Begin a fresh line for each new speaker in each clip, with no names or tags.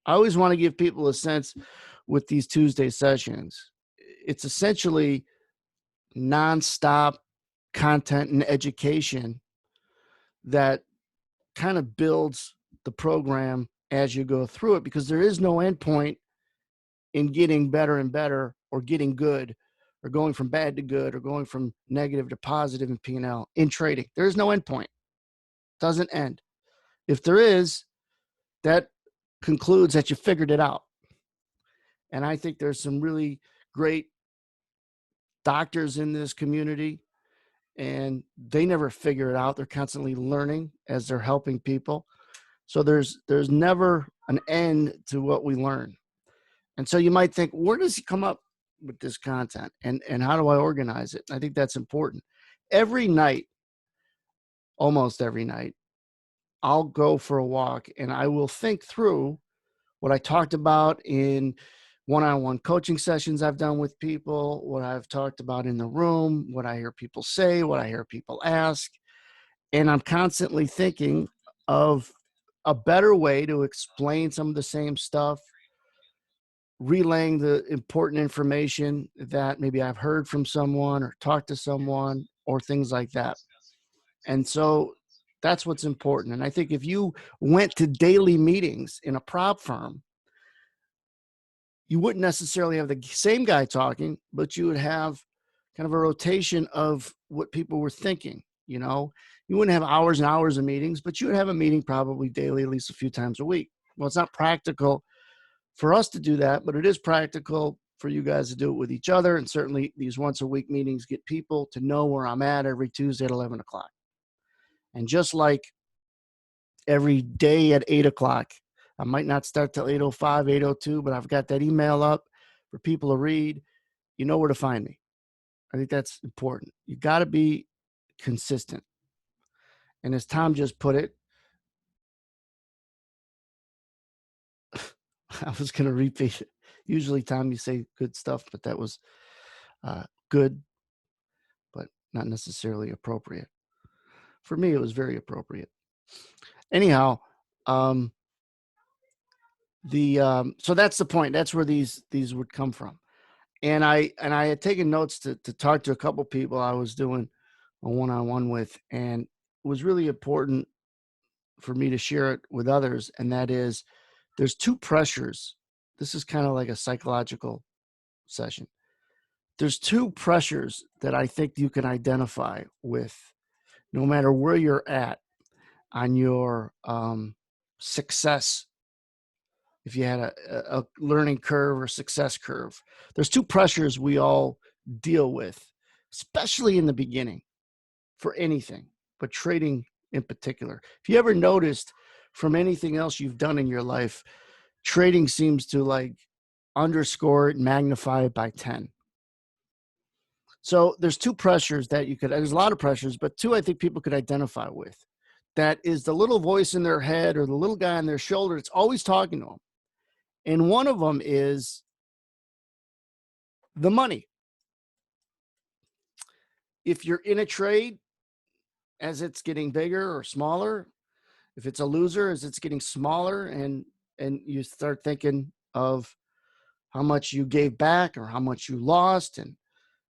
I always want to give people a sense with these Tuesday sessions. It's essentially nonstop content and education that kind of builds the program as you go through it, because there is no end point in getting better and better, or getting good, or going from bad to good, or going from negative to positive in P&L in trading. There is no end point. It doesn't end. If there is, that concludes that you figured it out. And I think there's some really great doctors in this community, and they never figure it out. They're constantly learning as they're helping people. So there's never an end to what we learn. And so you might think, where does he come up with this content, and how do I organize it? I think that's important. Every night, almost every night, I'll go for a walk and I will think through what I talked about in one-on-one coaching sessions I've done with people, what I've talked about in the room, what I hear people say, what I hear people ask. And I'm constantly thinking of a better way to explain some of the same stuff, relaying the important information that maybe I've heard from someone or talked to someone or things like that. And so that's what's important. And I think if you went to daily meetings in a prop firm, you wouldn't necessarily have the same guy talking, but you would have kind of a rotation of what people were thinking. You know, you wouldn't have hours and hours of meetings, but you would have a meeting probably daily, at least a few times a week. Well, it's not practical for us to do that, but it is practical for you guys to do it with each other. And certainly these once a week meetings get people to know where I'm at every Tuesday at 11 o'clock. And just like every day at 8 o'clock, I might not start till 8:05, 8:02, but I've got that email up for people to read. You know where to find me. I think that's important. You got to be consistent. And as Tom just put it, I was going to repeat it. Usually, Tom, you say good stuff, but that was good, but not necessarily appropriate. For me, it was very appropriate. Anyhow, so that's the point. That's where these would come from. And I had taken notes to talk to a couple people I was doing a one-on-one with, and it was really important for me to share it with others. And that is, there's two pressures. This is kind of like a psychological session. There's two pressures that I think you can identify with, no matter where you're at on your success. If you had a learning curve or success curve, there's two pressures we all deal with, especially in the beginning for anything, but trading in particular. If you ever noticed from anything else you've done in your life, trading seems to like underscore it, magnify it by 10. So there's two pressures that there's a lot of pressures, but two I think people could identify with. That is the little voice in their head or the little guy on their shoulder. It's always talking to them. And one of them is the money. If you're in a trade, as it's getting bigger or smaller, if it's a loser, as it's getting smaller, and you start thinking of how much you gave back or how much you lost. And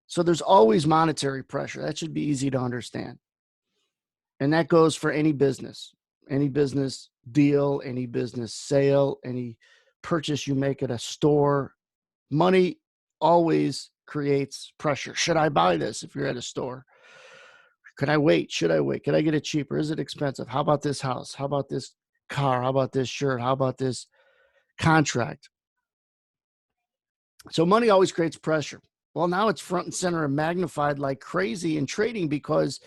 so there's always monetary pressure. That should be easy to understand. And that goes for any business deal, any business sale, any purchase you make at a store. Money always creates pressure. Should I buy this if you're at a store? Could I wait? Should I wait? Could I get it cheaper? Is it expensive? How about this house? How about this car? How about this shirt? How about this contract? So money always creates pressure. Well, now it's front and center and magnified like crazy in trading, because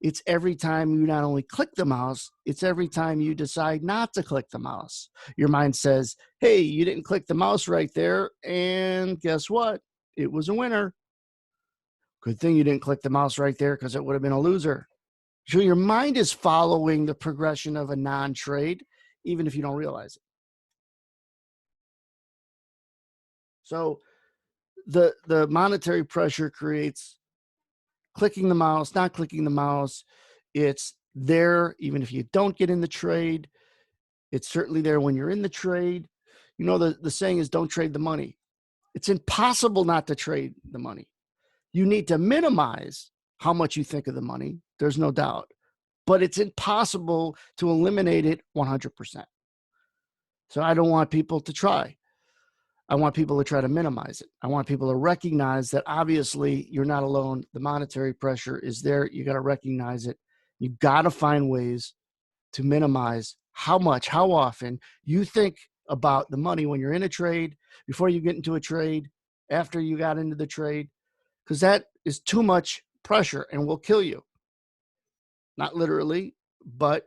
it's every time you not only click the mouse, it's every time you decide not to click the mouse. Your mind says, hey, you didn't click the mouse right there. And guess what? It was a winner. Good thing you didn't click the mouse right there, because it would have been a loser. So your mind is following the progression of a non-trade, even if you don't realize it. So the monetary pressure creates clicking the mouse, not clicking the mouse. It's there even if you don't get in the trade. It's certainly there when you're in the trade. You know, the saying is don't trade the money. It's impossible not to trade the money. You need to minimize how much you think of the money. There's no doubt, but it's impossible to eliminate it 100%. So I don't want people to try. I want people to try to minimize it. I want people to recognize that obviously you're not alone. The monetary pressure is there. You got to recognize it. You got to find ways to minimize how much, how often you think about the money when you're in a trade, before you get into a trade, after you got into the trade, because that is too much pressure and will kill you. Not literally, but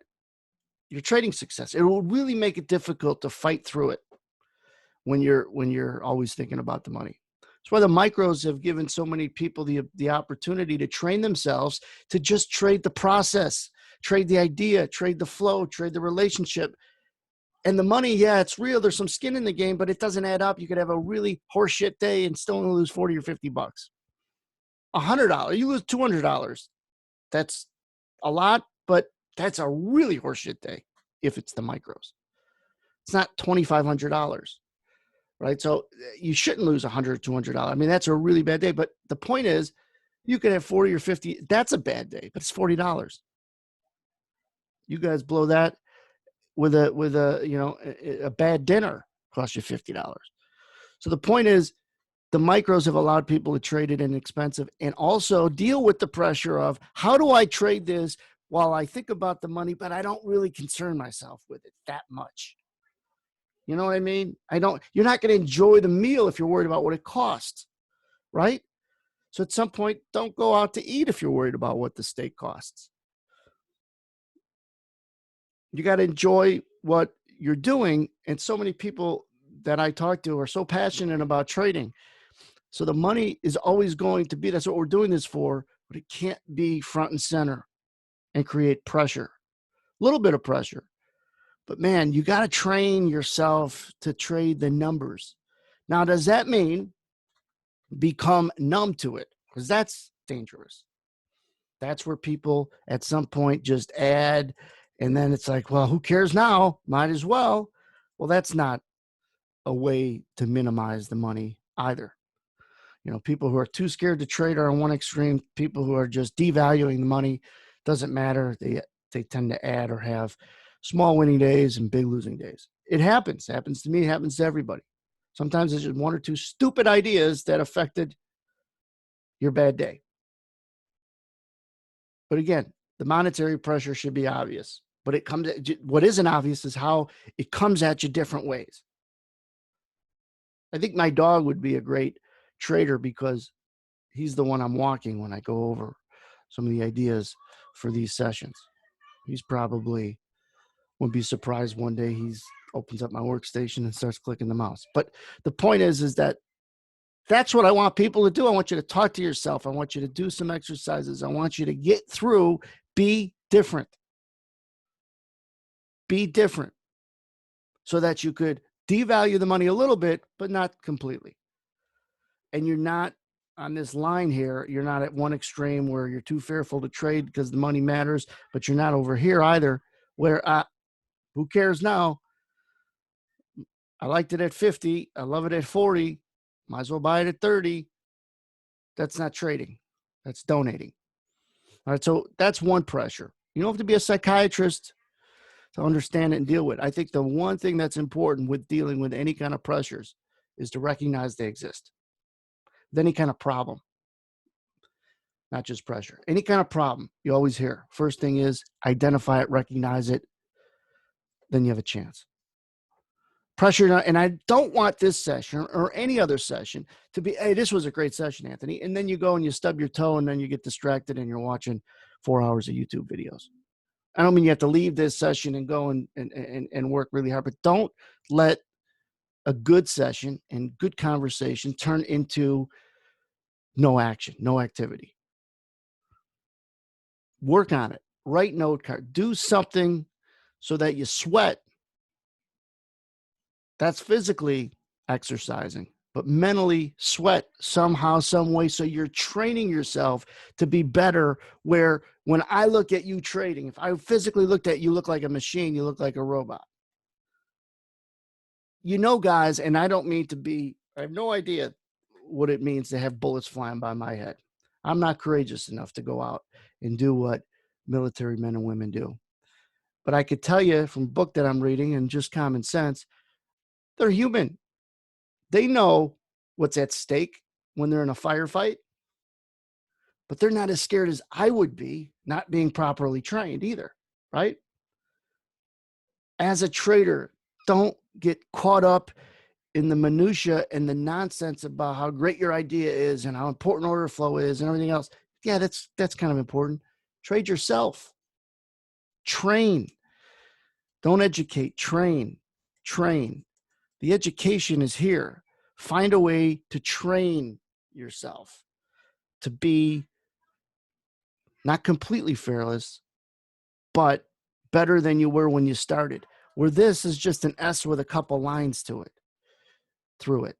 your trading success. It will really make it difficult to fight through it when you're always thinking about the money. That's why the micros have given so many people the opportunity to train themselves to just trade the process, trade the idea, trade the flow, trade the relationship. And the money, yeah, it's real. There's some skin in the game, but it doesn't add up. You could have a really horseshit day and still only lose 40 or 50 bucks. $100, you lose $200. That's a lot, but that's a really horseshit day if it's the micros. It's not $2,500. Right? So you shouldn't lose $100 or $200. I mean, that's a really bad day. But the point is, you could have 40 or 50. That's a bad day, but it's $40. You guys blow that with a bad dinner, cost you $50. So the point is, the micros have allowed people to trade it inexpensive and also deal with the pressure of how do I trade this while I think about the money, but I don't really concern myself with it that much. You know what I mean? You're not going to enjoy the meal if you're worried about what it costs, right? So at some point, don't go out to eat if you're worried about what the steak costs. You got to enjoy what you're doing. And so many people that I talk to are so passionate about trading. So the money is always going to be, that's what we're doing this for, but it can't be front and center and create pressure, a little bit of pressure. But man, you got to train yourself to trade the numbers. Now, does that mean become numb to it? Because that's dangerous. That's where people at some point just add, and then it's like, well, who cares now? Might as well. Well, that's not a way to minimize the money either. You know, people who are too scared to trade are on one extreme. People who are just devaluing the money, doesn't matter. They tend to add or have small winning days and big losing days. It happens. It happens to me. It happens to everybody. Sometimes it's just one or two stupid ideas that affected your bad day. But again, the monetary pressure should be obvious. But what isn't obvious is how it comes at you different ways. I think my dog would be a great trader because he's the one I'm walking when I go over some of the ideas for these sessions. He's probably wouldn't be surprised one day he opens up my workstation and starts clicking the mouse. But the point is that that's what I want people to do. I want you to talk to yourself. I want you to do some exercises. I want you to get through, be different. Be different so that you could devalue the money a little bit, but not completely. And you're not on this line here. You're not at one extreme where you're too fearful to trade because the money matters, but you're not over here either where who cares now? I liked it at 50. I love it at 40. Might as well buy it at 30. That's not trading. That's donating. All right. So that's one pressure. You don't have to be a psychiatrist to understand it and deal with it. I think the one thing that's important with dealing with any kind of pressures is to recognize they exist. With any kind of problem, not just pressure. Any kind of problem you always hear. First thing is identify it, recognize it, then you have a chance. Pressure, and I don't want this session or any other session to be, hey, this was a great session, Anthony. And then you go and you stub your toe and then you get distracted and you're watching 4 hours of YouTube videos. I don't mean you have to leave this session and go and work really hard, but don't let a good session and good conversation turn into no action, no activity. Work on it. Write note card. Do something so that you sweat. That's physically exercising, but mentally sweat somehow, some way. So you're training yourself to be better where when I look at you trading, if I physically looked at you, look like a machine, you look like a robot. guys, and I don't mean to be, I have no idea what it means to have bullets flying by my head. I'm not courageous enough to go out and do what military men and women do. But I could tell you from a book that I'm reading and just common sense, they're human. They know what's at stake when they're in a firefight, but they're not as scared as I would be, not being properly trained either, right? As a trader, don't get caught up in the minutia and the nonsense about how great your idea is and how important order flow is and everything else. Yeah, that's kind of important. Trade yourself. Train. Don't educate. Train. The education is here. Find a way to train yourself to be not completely fearless, but better than you were when you started. Where this is just an S with a couple lines to it, through it.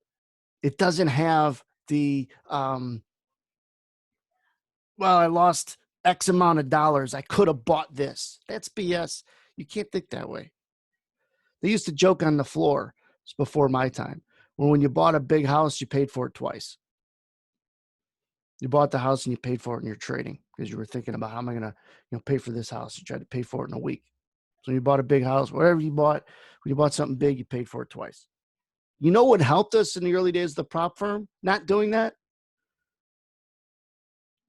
It doesn't have the, well, I lost X amount of dollars. I could have bought this. That's BS. You can't think that way. They used to joke on the floor. It's before my time. When you bought a big house, you paid for it twice. You bought the house and you paid for it in your trading because you were thinking about how am I going to, pay for this house. You tried to pay for it in a week. So you bought a big house, whatever you bought, when you bought something big, you paid for it twice. You know what helped us in the early days of the prop firm, not doing that?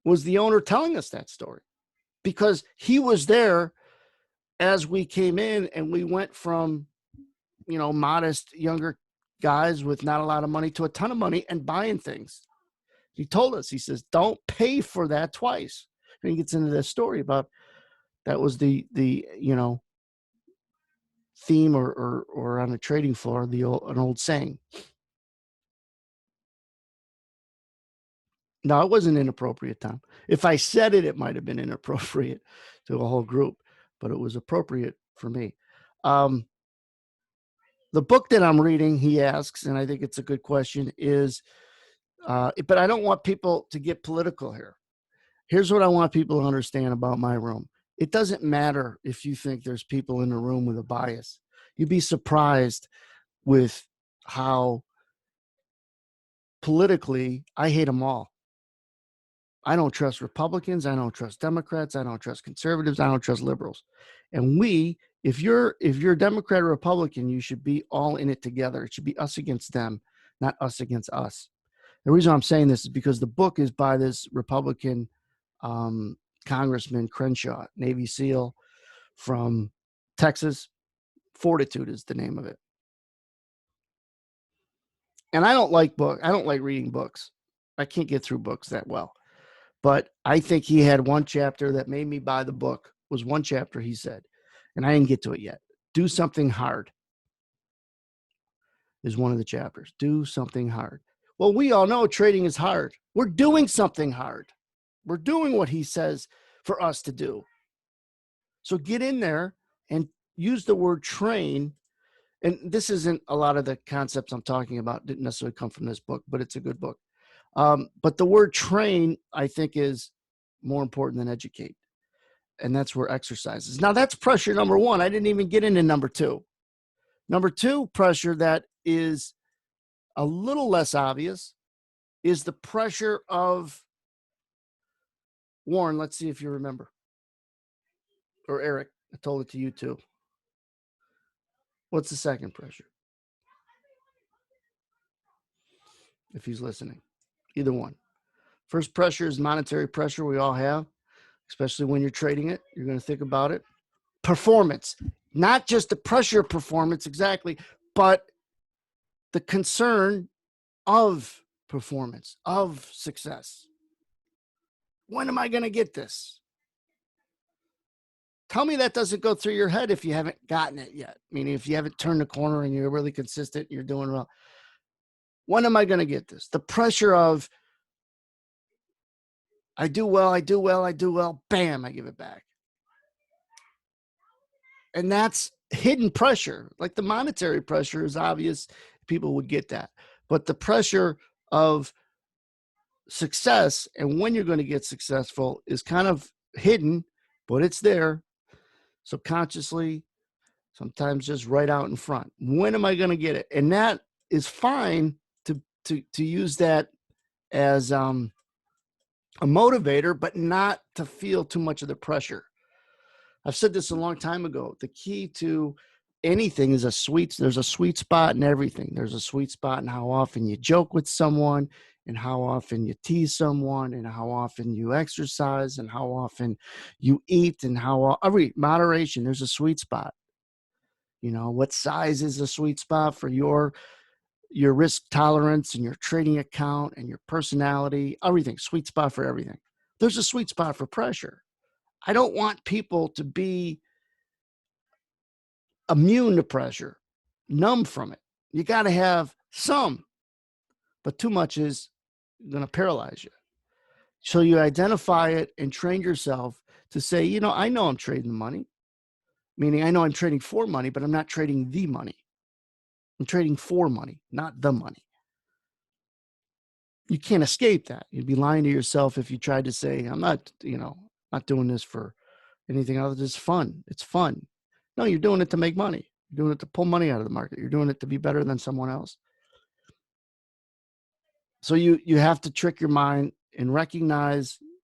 Was the owner telling us that story, because he was there as we came in and we went from, modest younger guys with not a lot of money to a ton of money and buying things. He told us, he says, don't pay for that twice. And he gets into this story about that was the theme or on the trading floor, an old saying. No, it wasn't inappropriate, Tom. If I said it, it might have been inappropriate to a whole group, but it was appropriate for me. The book that I'm reading, he asks, and I think it's a good question, is, but I don't want people to get political here. Here's what I want people to understand about my room. It doesn't matter if you think there's people in the room with a bias. You'd be surprised with how politically I hate them all. I don't trust Republicans. I don't trust Democrats. I don't trust conservatives. I don't trust liberals. And if you're a Democrat or Republican, you should be all in it together. It should be us against them, not us against us. The reason I'm saying this is because the book is by this Republican Congressman Crenshaw, Navy SEAL from Texas. Fortitude is the name of it. And I don't like reading books. I can't get through books that well. But I think he had one chapter that made me buy the book. It was one chapter, he said, and I didn't get to it yet. Do something hard is one of the chapters. Do something hard. Well, we all know trading is hard. We're doing something hard. We're doing what he says for us to do. So get in there and use the word train. And this isn't a lot of the concepts I'm talking about didn't necessarily come from this book, but it's a good book. But the word train, I think, is more important than educate. And that's where exercise is. Now, that's pressure number one. I didn't even get into number two. Number two pressure that is a little less obvious is the pressure of Warren. Let's see if you remember. Or Eric, I told it to you too. What's the second pressure? If he's listening, either one. First pressure is monetary pressure we all have, especially when you're trading it. You're going to think about it. Performance, not just the pressure of performance exactly, but the concern of performance, of success. When am I going to get this? Tell me that doesn't go through your head if you haven't gotten it yet. Meaning if you haven't turned the corner and you're really consistent, you're doing well. When am I going to get this? The pressure of I do well, bam, I give it back. And that's hidden pressure. Like the monetary pressure is obvious. People would get that. But the pressure of success and when you're going to get successful is kind of hidden, but it's there subconsciously, Sometimes just right out in front. When am I going to get it? And that is fine to use that as a motivator, but not to feel too much of the pressure. I've said this a long time ago. The key to anything is there's a sweet spot in everything. There's a sweet spot in how often you joke with someone, and how often you tease someone, and how often you exercise, and how often you eat, and every moderation. There's a sweet spot. You know, what size is a sweet spot for your risk tolerance and your trading account and your personality, everything, sweet spot for everything. There's a sweet spot for pressure. I don't want people to be immune to pressure, numb from it. You got to have some, but too much is going to paralyze you. So you identify it and train yourself to say, you know I'm trading the money, meaning I know I'm trading for money, but I'm not trading the money. I'm trading for money, not the money. You can't escape that. You'd be lying to yourself if you tried to say, I'm not, not doing this for anything other than it's fun. It's fun. No, you're doing it to make money. You're doing it to pull money out of the market. You're doing it to be better than someone else. So you have to trick your mind and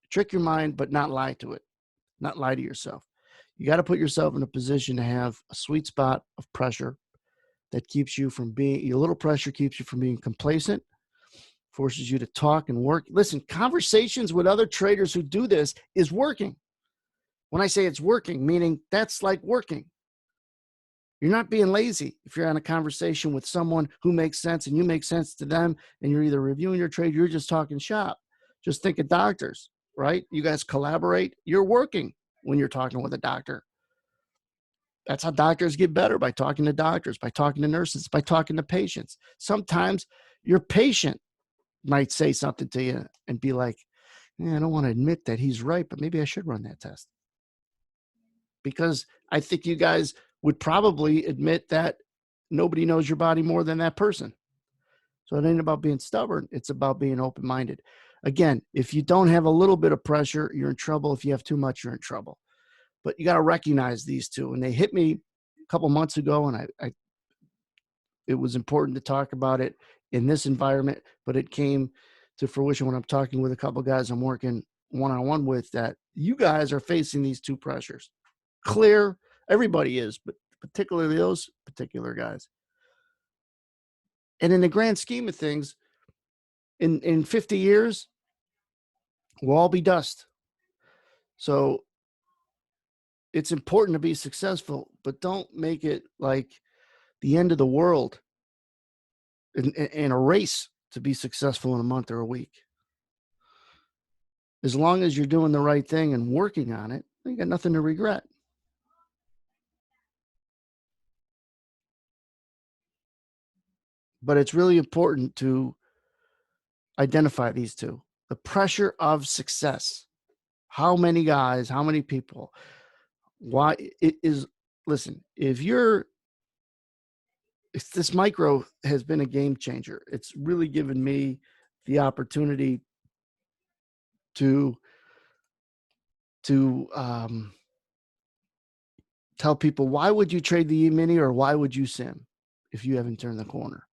trick your mind, but not lie to it, not lie to yourself. You got to put yourself in a position to have a sweet spot of pressure that keeps you from your little pressure keeps you from being complacent, forces you to talk and work. Listen, conversations with other traders who do this is working. When I say it's working, meaning that's like working. You're not being lazy if you're on a conversation with someone who makes sense and you make sense to them, and you're either reviewing your trade, you're just talking shop. Just think of doctors, right? You guys collaborate. You're working when you're talking with a doctor. That's how doctors get better, by talking to doctors, by talking to nurses, by talking to patients. Sometimes your patient might say something to you and be like, I don't want to admit that he's right, but maybe I should run that test. Because I think you guys would probably admit that nobody knows your body more than that person. So it ain't about being stubborn. It's about being open-minded. Again, if you don't have a little bit of pressure, you're in trouble. If you have too much, you're in trouble. But you got to recognize these two. And they hit me a couple months ago, and it was important to talk about it in this environment, but it came to fruition when I'm talking with a couple of guys I'm working one-on-one with, that you guys are facing these two pressures. Clear, everybody is, but particularly those particular guys. And in the grand scheme of things, in 50 years, we'll all be dust. So it's important to be successful, but don't make it like the end of the world in a race to be successful in a month or a week. As long as you're doing the right thing and working on it, you got nothing to regret. But it's really important to identify these two. The pressure of success. How many guys, how many people, why it is, listen, if this micro has been a game changer. It's really given me the opportunity to tell people, why would you trade the E-mini, or why would you sim if you haven't turned the corner?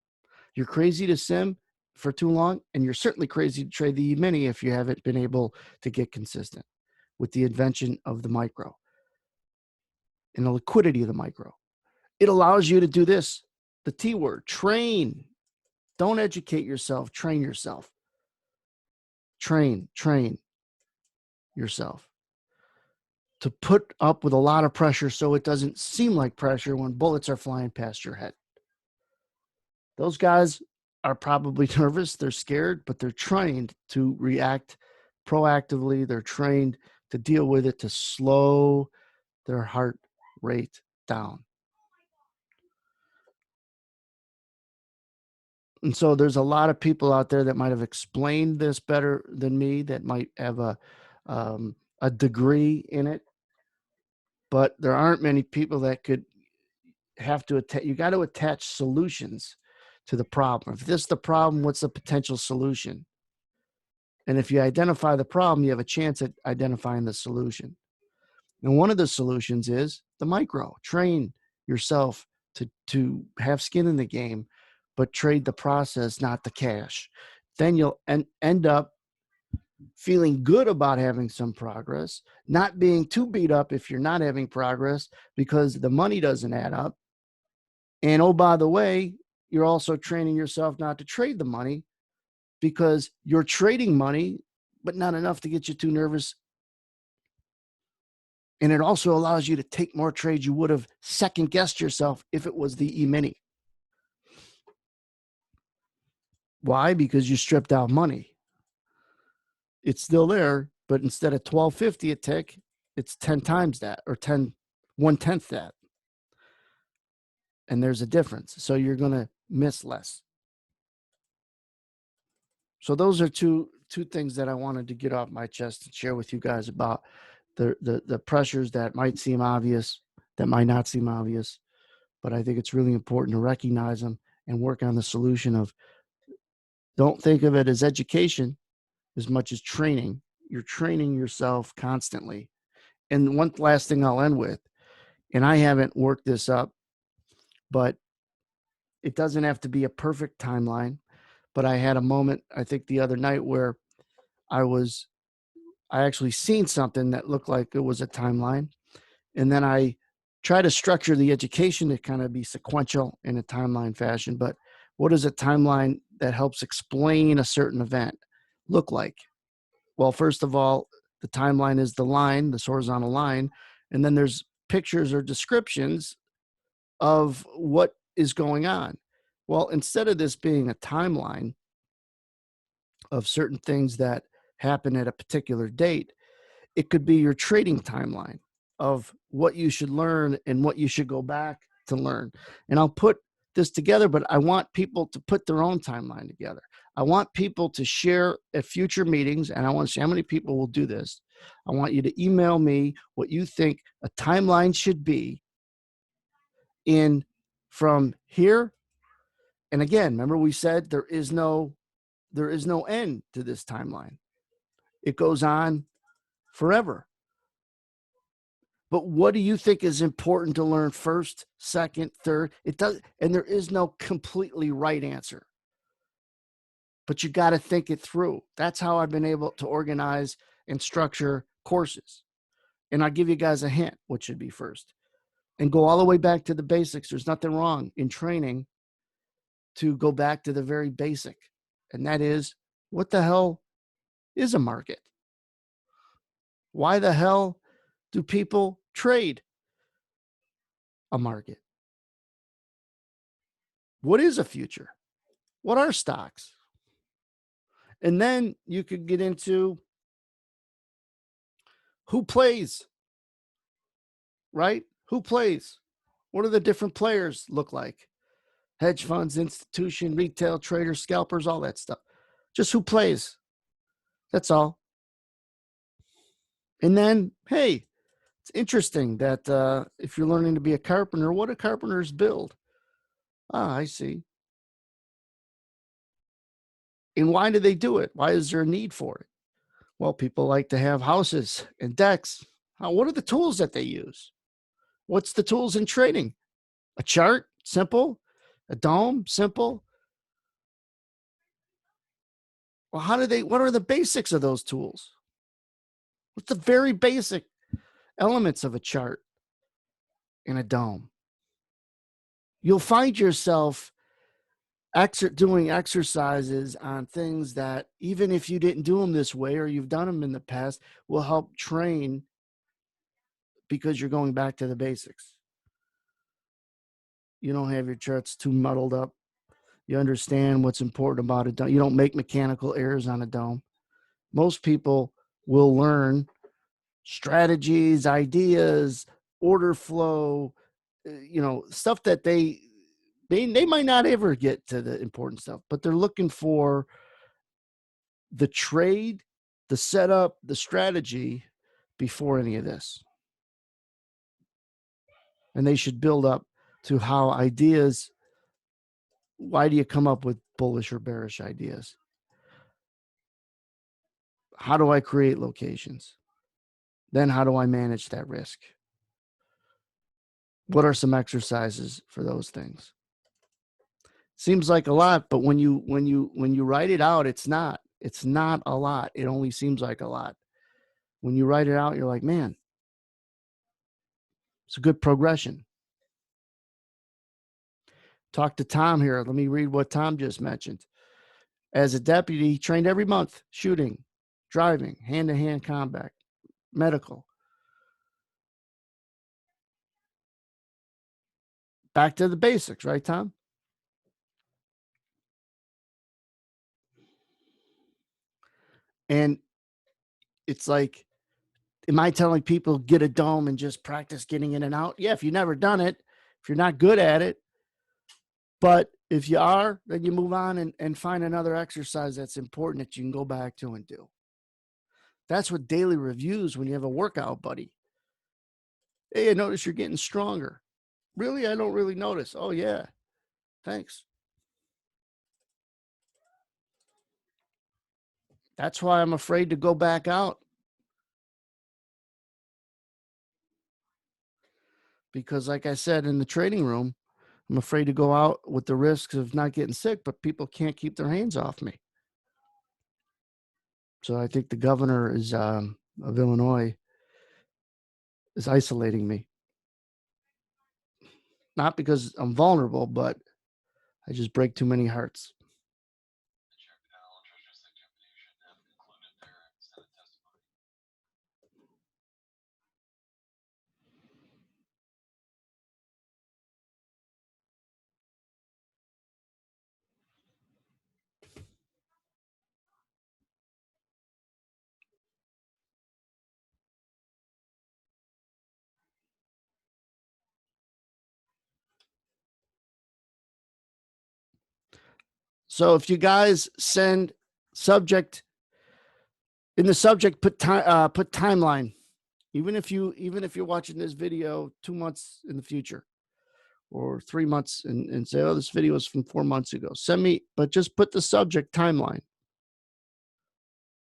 You're crazy to sim for too long, and you're certainly crazy to trade the E-mini if you haven't been able to get consistent with the invention of the micro and the liquidity of the micro. It allows you to do this, the T word, train. Don't educate yourself, train yourself. Train yourself to put up with a lot of pressure so it doesn't seem like pressure when bullets are flying past your head. Those guys are probably nervous, they're scared, but they're trained to react proactively. They're trained to deal with it, to slow their heart rate down. And so there's a lot of people out there that might have explained this better than me, that might have a degree in it, but there aren't many people that could have to you got to attach solutions to the problem. If this is the problem, what's the potential solution? And if you identify the problem, you have a chance at identifying the solution. And one of the solutions is the micro. Train yourself to have skin in the game, but trade the process, not the cash. Then you'll end up feeling good about having some progress, not being too beat up if you're not having progress because the money doesn't add up. And oh, by the way, you're also training yourself not to trade the money because you're trading money, but not enough to get you too nervous. And it also allows you to take more trades you would have second guessed yourself if it was the E-mini. Why? Because you stripped out money. It's still there, but instead of 1250 a tick, it's 10 times that, or 1/10 that. And there's a difference. So you're going to miss less. So those are two things that I wanted to get off my chest and share with you guys about the pressures that might seem obvious, that might not seem obvious, but I think it's really important to recognize them and work on the solution of, don't think of it as education as much as training. You're training yourself constantly. And one last thing I'll end with, and I haven't worked this up, but it doesn't have to be a perfect timeline. But I had a moment, I think the other night, where I actually seen something that looked like it was a timeline. And then I try to structure the education to kind of be sequential in a timeline fashion. But what does a timeline that helps explain a certain event look like? Well, first of all, the timeline is the line, this horizontal line. And then there's pictures or descriptions of what is going on. Well, instead of this being a timeline of certain things that happen at a particular date, it could be your trading timeline of what you should learn and what you should go back to learn. And I'll put this together, but I want people to put their own timeline together. I want people to share at future meetings, and I want to see how many people will do this. I want you to email me what you think a timeline should be in from here. And again, remember we said there is no end to this timeline. It goes on forever. But what do you think is important to learn first, second, third? It does, and there is no completely right answer. But you got to think it through. That's how I've been able to organize and structure courses. And I'll give you guys a hint what should be first. And go all the way back to the basics. There's nothing wrong in training to go back to the very basic. And that is, what the hell is a market? Why the hell do people trade a market? What is a future? What are stocks? And then you could get into who plays, right? Who plays? What do the different players look like? Hedge funds, institution, retail, traders, scalpers, all that stuff. Just who plays. That's all. And then, hey, it's interesting that if you're learning to be a carpenter, what do carpenters build? Ah, I see. And why do they do it? Why is there a need for it? Well, people like to have houses and decks. What are the tools that they use? What's the tools in trading? A chart, simple. A dome, simple. Well, what are the basics of those tools? What's the very basic elements of a chart and a dome? You'll find yourself doing exercises on things that, even if you didn't do them this way or you've done them in the past, will help train because you're going back to the basics. You don't have your charts too muddled up. You understand what's important about a dome. You don't make mechanical errors on a dome. Most people will learn strategies, ideas, order flow, stuff that they might not ever get to the important stuff, but they're looking for the trade, the setup, the strategy before any of this. And they should build up to how ideas, why do you come up with bullish or bearish ideas? How do I create locations? Then how do I manage that risk? What are some exercises for those things? Seems like a lot, but when you write it out, it's not. It's not a lot. It only seems like a lot. When you write it out, you're like, man, it's a good progression. Talk to Tom here. Let me read what Tom just mentioned. As a deputy, trained every month, shooting, driving, hand-to-hand combat, medical. Back to the basics, right, Tom? And it's like, am I telling people get a dome and just practice getting in and out? Yeah, if you've never done it, if you're not good at it. But if you are, then you move on and find another exercise that's important that you can go back to and do. That's what daily reviews when you have a workout buddy. Hey, I notice you're getting stronger. Really? I don't really notice. Oh, yeah. Thanks. That's why I'm afraid to go back out. Because, like I said in the training room, I'm afraid to go out with the risks of not getting sick, but people can't keep their hands off me. So I think the governor is of Illinois is isolating me. Not because I'm vulnerable, but I just break too many hearts. So if you guys send subject in the subject, put timeline. Even if you're watching this video 2 months in the future or 3 months and say, oh, this video is from 4 months ago. Send me, but just put the subject timeline.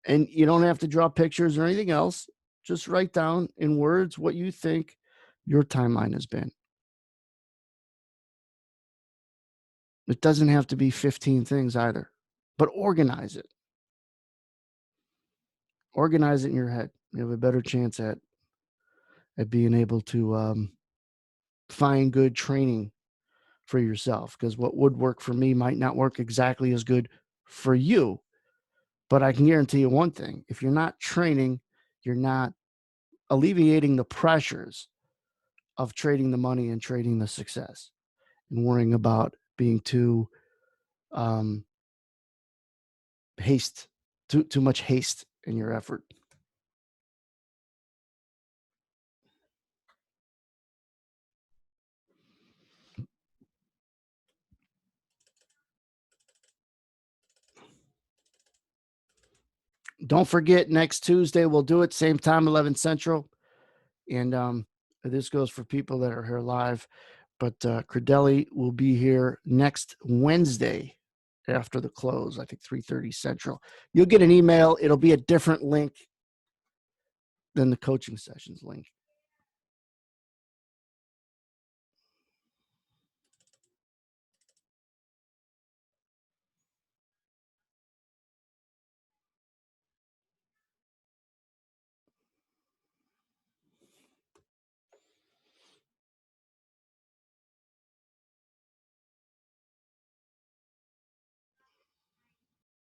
And you don't have to draw pictures or anything else. Just write down in words what you think your timeline has been. It doesn't have to be 15 things either, but organize it. Organize it in your head. You have a better chance at being able to find good training for yourself, because what would work for me might not work exactly as good for you. But I can guarantee you one thing: if you're not training, you're not alleviating the pressures of trading the money and trading the success and worrying about being too um, too much haste in your effort. Don't forget, next Tuesday we'll do it, same time, 11 Central. And this goes for people that are here live. But Credelli will be here next Wednesday after the close, I think 3:30 Central. You'll get an email. It'll be a different link than the coaching sessions link.